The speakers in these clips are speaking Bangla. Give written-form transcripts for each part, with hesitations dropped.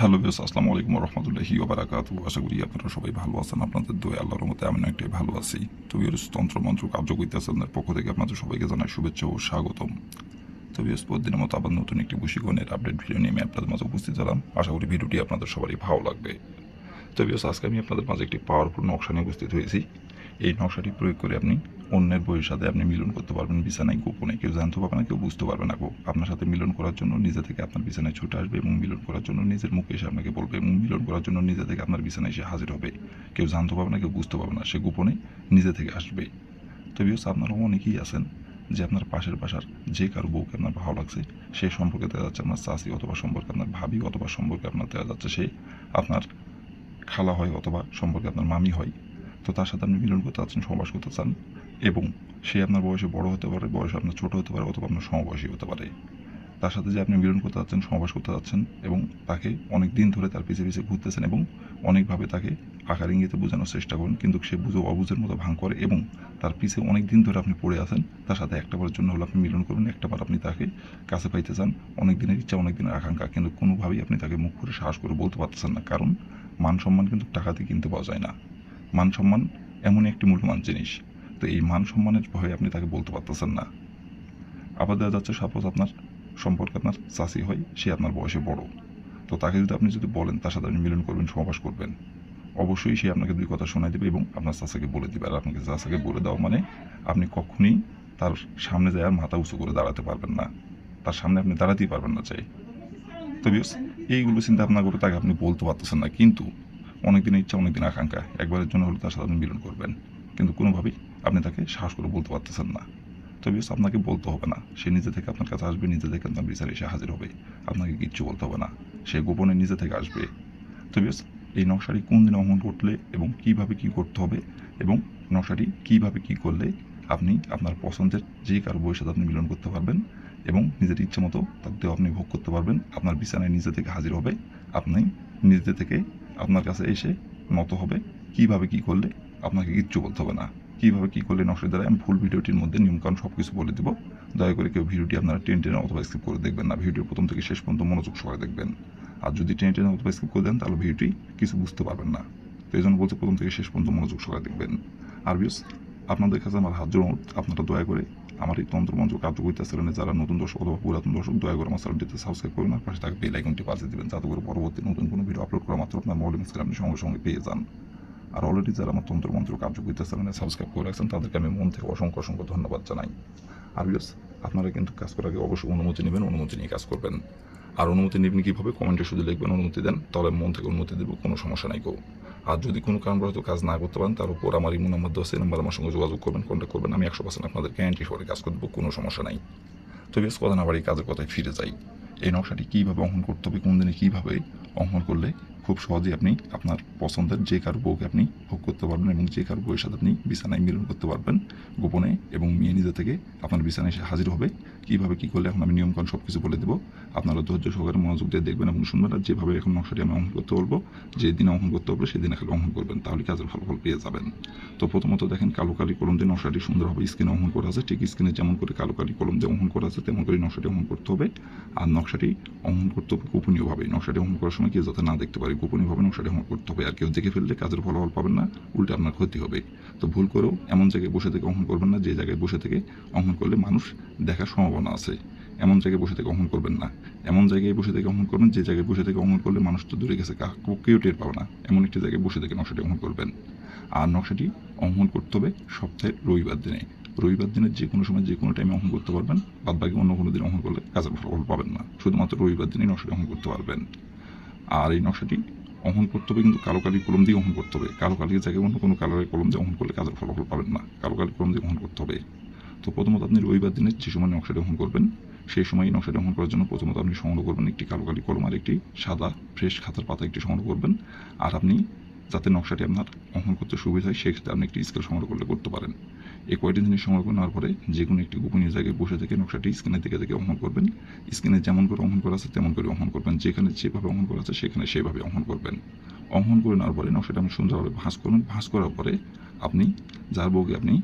হ্যালো ভিউয়ার্স, আসসালামু আলাইকুম ওয়া রাহমাতুল্লাহি ওয়া বারাকাতুহু। আশা করি আপনারা সবাই ভালো আছেন। আপনাদের দোয়ায় আল্লাহর রহমতে আমি অনেকটাই ভালো আছি। তো ভিউয়ার্স, তন্ত্রমন্ত্র কার্যকরিতাদের পক্ষ থেকে আপনাদের সবাইকে জানাই শুভেচ্ছা ও স্বাগতম। তো ভিউয়ার্স, প্রতিদিনের মতো আবার নতুন একটি বশীকরণের আপডেট ভিডিও নিয়ে আমি আপনাদের মাঝে উপস্থিত হলাম। আশা করি ভিডিওটি আপনাদের সবারই ভালো লাগবে। তো ভিউয়ার্স, আজকে আমি আপনাদের মাঝে একটি পাওয়ারফুল নকশা নিয়ে উপস্থিত হয়েছি। এই নকশাটি প্রয়োগ করে আপনি অন্যের বইয়ের সাথে আপনি মিলন করতে পারবেন বিছানায় গোপনে। কেউ জানতে পারবে না, কেউ বুঝতে পারবে না। আপনার সাথে মিলন করার জন্য নিজে থেকে আপনার বিছানায় ছুটে আসবে এবং মিলন করার জন্য নিজের মুখে এসে আপনাকে বলবে এবং মিলন করার জন্য নিজে থেকে আপনার বিছানায় এসে হাজির হবে। কেউ জানতে পারবে না, কেউ বুঝতে পারবে না, সে গোপনে নিজে থেকে আসবে। তো ভিউয়ার্স, আপনারা অনেকেই আছেন যে আপনার পাশের বাসার যে কারো বউকে আপনার ভালো লাগছে, সে সম্পর্কে দেওয়া যাচ্ছে আপনার চাচি, অথবা সম্পর্কে আপনার ভাবি, অথবা সম্পর্কে আপনার দেওয়া যাচ্ছে সে আপনার খালা হয়, অথবা সম্পর্কে আপনার মামি হয়। তো তার সাথে আপনি মিলন করতে চাচ্ছেন, সহবাস করতে চান, এবং সে আপনার বয়সে বড় হতে পারে, বয়সে আপনার ছোট হতে পারে, অথবা আপনার সমবয়সী হতে পারে। তার সাথে যে আপনি মিলন করতে যাচ্ছেন, সহবাস করতে যাচ্ছেন, এবং তাকে অনেক দিন ধরে তার পিছিয়ে পিছিয়ে ঘুরতেছেন এবং অনেকভাবে তাকে আকার ইঙ্গিতে বোঝানোর চেষ্টা করেন, কিন্তু সে বুঝে অবুঝের মতো ভাঙ করে এবং তার পিছে অনেক দিন ধরে আপনি পড়ে আছেন। তার সাথে একটাবারের জন্য হলো আপনি মিলন করবেন, একটাবার আপনি তাকে কাছে পাইতে চান, অনেক দিনের ইচ্ছা, অনেক দিনের আকাঙ্ক্ষা, কিন্তু কোনোভাবেই আপনি তাকে মুখ করে সাহস করে বলতে পারতেছেন না। কারণ মান সম্মান কিন্তু টাকা দিয়ে কিনতে পাওয়া যায় না। মান সম্মান এমনই একটি মূল্যবান জিনিস। তো এই মান সম্মানের ভয়ে আপনি তাকে বলতে পারতেছেন না। আবার দেখা যাচ্ছে সাপোজ আপনার সম্পর্কে আপনার চাচি হয়, সে আপনার বয়সে বড়। তো তাকে যদি বলেন তার সাথে আপনি মিলন করবেন, সহবাস করবেন, অবশ্যই সে আপনাকে দুই কথা শোনাই দেবে এবং আপনার চাচাকে বলে দেবে। আর আপনাকে চাচাকে বলে দেওয়া মানে আপনি কখনই তার সামনে যায় আর মাথা উঁচু করে দাঁড়াতে পারবেন না, তার সামনে আপনি দাঁড়াতেই পারবেন না চাই। তো বিকজ এইগুলো চিন্তা ভাবনা করে তাকে আপনি বলতে পারতেছেন না, কিন্তু অনেক দিনের ইচ্ছা, অনেক দিন আকাঙ্ক্ষা, একবারের জন্য হলে তার সাথে আপনি মিলন করবেন, কিন্তু কোনোভাবেই আপনি তাকে সাহস করে বলতে পারতেছেন না। তো বিকজ আপনাকে বলতে হবে না, সে নিজে থেকে আপনার কাছে আসবে, নিজে থেকে আপনার বিচারে এসে হাজির হবে, আপনাকে কিচ্ছু বলতে হবে না, সে গোপনে নিজে থেকে আসবে। তো বিকজ এই নকশাটি কোন দিন অঙ্কন করলে এবং কীভাবে কী করতে হবে, এবং নকশাটি কীভাবে কী করলে আপনি আপনার পছন্দের যে কারো বইয়ের সাথে আপনি মিলন করতে পারবেন এবং নিজের ইচ্ছে মতো তার দেহ আপনি ভোগ করতে পারবেন, আপনার বিছানায় নিজে থেকে হাজির হবে, আপনি নিজে থেকে আপনার কাছে এসে নত হবে। কীভাবে কী করলে আপনাকে কিচ্ছু বলতে হবে না, কীভাবে কী করলে নকশার দ্বারা আমি ফুল ভিডিওটির মধ্যে নিয়মকানুন সব কিছু বলে দেবো। দয়া করে কেউ ভিডিওটি আপনারা টেনে অথবা স্কিপ করে দেখবেন না, ভিডিও প্রথম থেকে শেষ পর্যন্ত মনোযোগ সহকারে দেখবেন। আর যদি টেনে অথবা স্কিপ করে দেন তাহলে ভিডিওটি কিছু বুঝতে পারবেন না। তো এই জন্য বলতে প্রথম থেকে শেষ পর্যন্ত মনোযোগ সহকারে দেখবেন। আর বিকজ আপনাদের কাছে আমার হাত জোড়, আপনারা দয়া করে আমার এই তন্ত্রমন্ত্র কার্যকরিতা চ্যানেলে যারা নতুন দর্শক অথবা পুরাতন দর্শক, দয়া করে আমার চ্যানেলটিতে সাবস্ক্রাইব করুন, আর পাশে থাকা বেল আইকনটি বাজিয়ে দেবেন, যাতে করে পরবর্তী নতুন কোনো ভিডিও আপলোড করা মাত্র আপনার মোবাইল স্ক্রিনে আপনি সঙ্গে সঙ্গে পেয়ে যান। আর অলরেডি যারা আমার তন্ত্রমন্ত্র কার্যকরিতা চ্যানেলে সাবস্ক্রাইব করে রাখছেন তাদেরকে আমি মন থেকে অসংখ্য অসংখ্য ধন্যবাদ জানাই। আর বিকজ আপনারা কিন্তু কাজ করার আগে অবশ্যই অনুমতি নেবেন, অনুমতি নিয়ে কাজ করবেন। আর অনুমতি নেবেন কীভাবে? কমেন্টে শুধু লিখবেন অনুমতি দেন, তাহলে মন থেকে অনুমতি দেবো, কোনো সমস্যা নাই। আর যদি কোনো কারণবশত কাজ না করতে পারেন, তার উপর আমার ইমো নাম্বার দেওয়া আছে, নাম্বার আমার সঙ্গে যোগাযোগ করবেন, কন্ট্যাক্ট করবেন, আমি 100% আপনাদের গ্যারান্টি সহকারে কাজ করে দেবো, কোনো সমস্যা নাই। তো বেশ কথা না বাড়ি কাজের কথায় ফিরে যাই। এই নকশাটি কীভাবে অঙ্কন করতে হবে, কোন দিনে কীভাবে অঙ্কন করলে খুব সহজেই আপনি আপনার পছন্দের যে কারো বউকে আপনি ভোগ করতে পারবেন এবং যে কারো বউয়ের সাথে আপনি বিছানায় মিলন করতে পারবেন গোপনে, এবং মেয়ে নিজে থেকে আপনার বিছানায় এসে হাজির হবে। কীভাবে কী করলে এখন আমি নিয়মকানুন সব কিছু বলে দেবো, আপনারা ধৈর্য সহকারে মনোযোগ দিয়ে দেখবেন এবং শুনবেন। আর যেভাবে এখন নকশাটি আমি অঙ্কন করতে বলবো, যেদিন অঙ্কন করতে হবে সেদিন খালি অঙ্কন করবেন, তাহলে কাজের ফলাফল পেয়ে যাবেন। তো প্রথমত দেখেন, কালো কালি কলম দিয়ে নকশাটি সুন্দরভাবে স্ক্রিনে অঙ্কন করা আছে, ঠিক স্ক্রিনে যেমন করে কালো কালি কলম দিয়ে অঙ্কন করা আছে তেমন করে নকশাটি অঙ্কন করতে হবে। আর নকশাটি অঙ্কন করতে হবে গোপনীয়ভাবে। নকশাটি অঙ্কন করার সময় কেউ যাতে না দেখতে পারে, গোপনীয়ভাবে নকশাটি অঙ্কন করতে হবে। আর কেউ দেখে ফেললে কাজের ফলাফল পাবেন না, উল্টে আপনার ক্ষতি হবে। তো ভুল করেও এমন জায়গায় বসে থেকে অঙ্কন করবেন না যে জায়গায় বসে থেকে অঙ্কন করলে মানুষ দেখার সম্ভাবনা আছে। এমন জায়গায় বসে থেকে অঙ্কন করবেন না, এমন জায়গায় বসে থেকে অঙ্কন করবেন যে জায়গায় বসে থেকে অঙ্কন করলে মানুষ তো দূরে গেছে, কেউ টের পাবে না, এমন একটি জায়গায় বসে থেকে নকশাটি অঙ্কন করবেন। আর নকশাটি অঙ্কন করতে হবে সপ্তাহের রবিবার দিনে। রবিবার দিনের যে কোনো সময় যে কোনো টাইমে অঙ্কন করতে পারবেন, বাদ বাকি অন্য কোনো দিন অঙ্কন করলে কাজের ফলাফল পাবেন না, শুধুমাত্র রবিবার দিনই নকশাটি অঙ্কন করতে পারবেন। আর এই নকশাটি অঙ্কন করতে হবে কিন্তু কালো কালি কলম দিয়ে অঙ্কন করতে হবে। কালো কালির জায়গায় অন্য কোনো কালারের কলম দিয়ে অঙ্কন করলে কাজের ফলাফল পাবেন না, কালো কালি কলম দিয়ে অঙ্কন করতে হবে। তো প্রথমত আপনি রবিবার দিনের যে সময় নকশাটি অঙ্কন করবেন, সেই সময় নকশাটি অঙ্কন করার জন্য প্রথমত আপনি সংগ্রহ করবেন একটি কালো কালি কলম আর একটি সাদা ফ্রেশ খাতার পাতা একটি সংগ্রহ করবেন। আর আপনি যাতে নকশাটি আপনার অঙ্কন করতে সুবিধা হয় সেক্ষেত্রে আপনি একটি স্কেল সংগ্রহ করতে পারেন। এই কয়টি জিনিস সংগ্রহ নেওয়ার পরে যে কোনো একটি গোপনীয় জায়গায় বসে থেকে নকশাটি স্ক্রিনের দিকে থেকে অঙ্কন করবেন। স্ক্রিনে যেমন করে অঙ্কন করা আছে তেমন করে অঙ্কন করবেন, যেখানে যেভাবে অঙ্কন করা আছে সেখানে সেভাবে অঙ্কন করবেন। অঙ্কন করে নেওয়ার পরে নকশাটা আপনি সুন্দরভাবে ভাঁজ করবেন। ভাঁজ করার পরে আপনি যার বউকে আপনি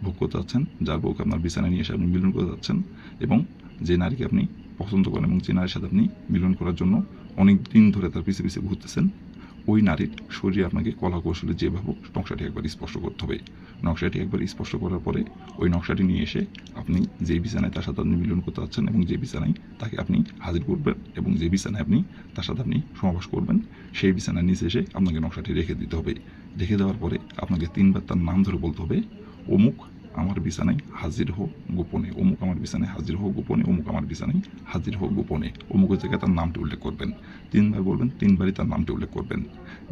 ভোগ করতে যাচ্ছেন, যার বউকে আপনার বিছানায় নিয়ে এসে আপনি মিলন করতে যাচ্ছেন, এবং যে নারীকে আপনি পছন্দ করেন এবং যে নারীর সাথে আপনি মিলন করার জন্য অনেক দিন ধরে তার পিছে পিছে ঘুরতেছেন, ওই নারীর শরীরে আপনাকে কলা কৌশলে যেভাবে নকশাটি একবার স্পষ্ট করতে হবে। নকশাটি একবার স্পষ্ট করার পরে ওই নকশাটি নিয়ে এসে আপনি যে বিছানায় তার সাথে আপনি মিলন করতে যাচ্ছেন এবং যে বিছানায় তাকে আপনি হাজির করবেন এবং যে বিছানায় আপনি তার সাথে আপনি সমাবেশ করবেন, সেই বিছানার নিচে এসে আপনাকে নকশাটি রেখে দিতে হবে। রেখে দেওয়ার পরে আপনাকে 3 বার তার নাম ধরে বলতে হবে, অমুক আমার বিছানায় হাজির হোক গোপনে, অমুক আমার বিছানায় হাজির হোক গোপনে, অমুক আমার বিছানায় হাজির হোক গোপনে। অমুকের জায়গায় তার নামটি উল্লেখ করবেন। 3 বার বলবেন, 3 বারই তার নামটি উল্লেখ করবেন।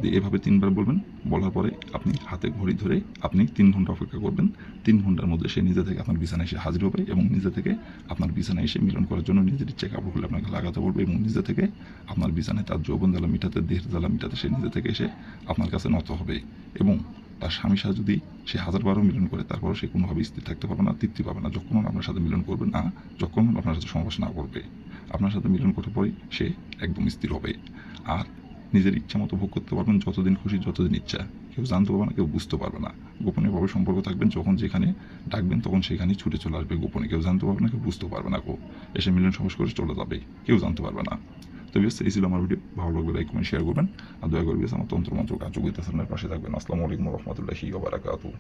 দিয়ে এভাবে 3 বার বলবেন। বলার পরে আপনি হাতে ঘড়ি ধরে আপনি 3 ঘন্টা অপেক্ষা করবেন। 3 ঘন্টার মধ্যে সে নিজে থেকে আপনার বিছানায় এসে হাজির হবে এবং নিজে থেকে আপনার বিছানায় এসে মিলন করার জন্য নিজের ইচ্ছে কাপড় খুলে আপনাকে লাগাতে বলবে এবং নিজে থেকে আপনার বিছানায় তার যৌবন জ্বালা মিটাতে, দেহের জ্বালা মিটাতে সে নিজে থেকে এসে আপনার কাছে নত হবে। এবং তার স্বামীর সাথে যদি সে 1000বারও মিলন করে, তারপরও সে কোনোভাবে স্থির থাকতে পারবে না, তৃপ্তি পাবে না, যখন আপনার সাথে মিলন করবে না, যখন আপনার সাথে সমাবেশ না করবে। আপনার সাথে মিলন করার পরেই সে একদম স্থির হবে। আর নিজের ইচ্ছা মতো ভোগ করতে পারবেন, যতদিন খুশি, যতদিন ইচ্ছা। কেউ জানতে পারবে না, কেউ বুঝতে পারবে না। গোপনীয়ভাবে সম্পর্ক থাকবেন, যখন যেখানে ডাকবেন তখন সেখানেই ছুটে চলে আসবে গোপনে। কেউ জানতে পারবে না, কেউ বুঝতেও পারবে না, এসে মিলন সমাবেশ করে চলে যাবে, কেউ জানতে পারবে না। তো বিয়ার্স, এই ছিল আমার ভিডিও। ভালো লাগলে লাইক কমেন্ট শেয়ার করবেন। আর দয়া করে বিয়ার্স আমার তন্ত্রমন্ত্র কার্যকরিতা চ্যানেলের পাশে থাকবেন। আসসালামু আলাইকুম ওয়া রাহমাতুল্লাহি ওয়া বারাকাতুহু।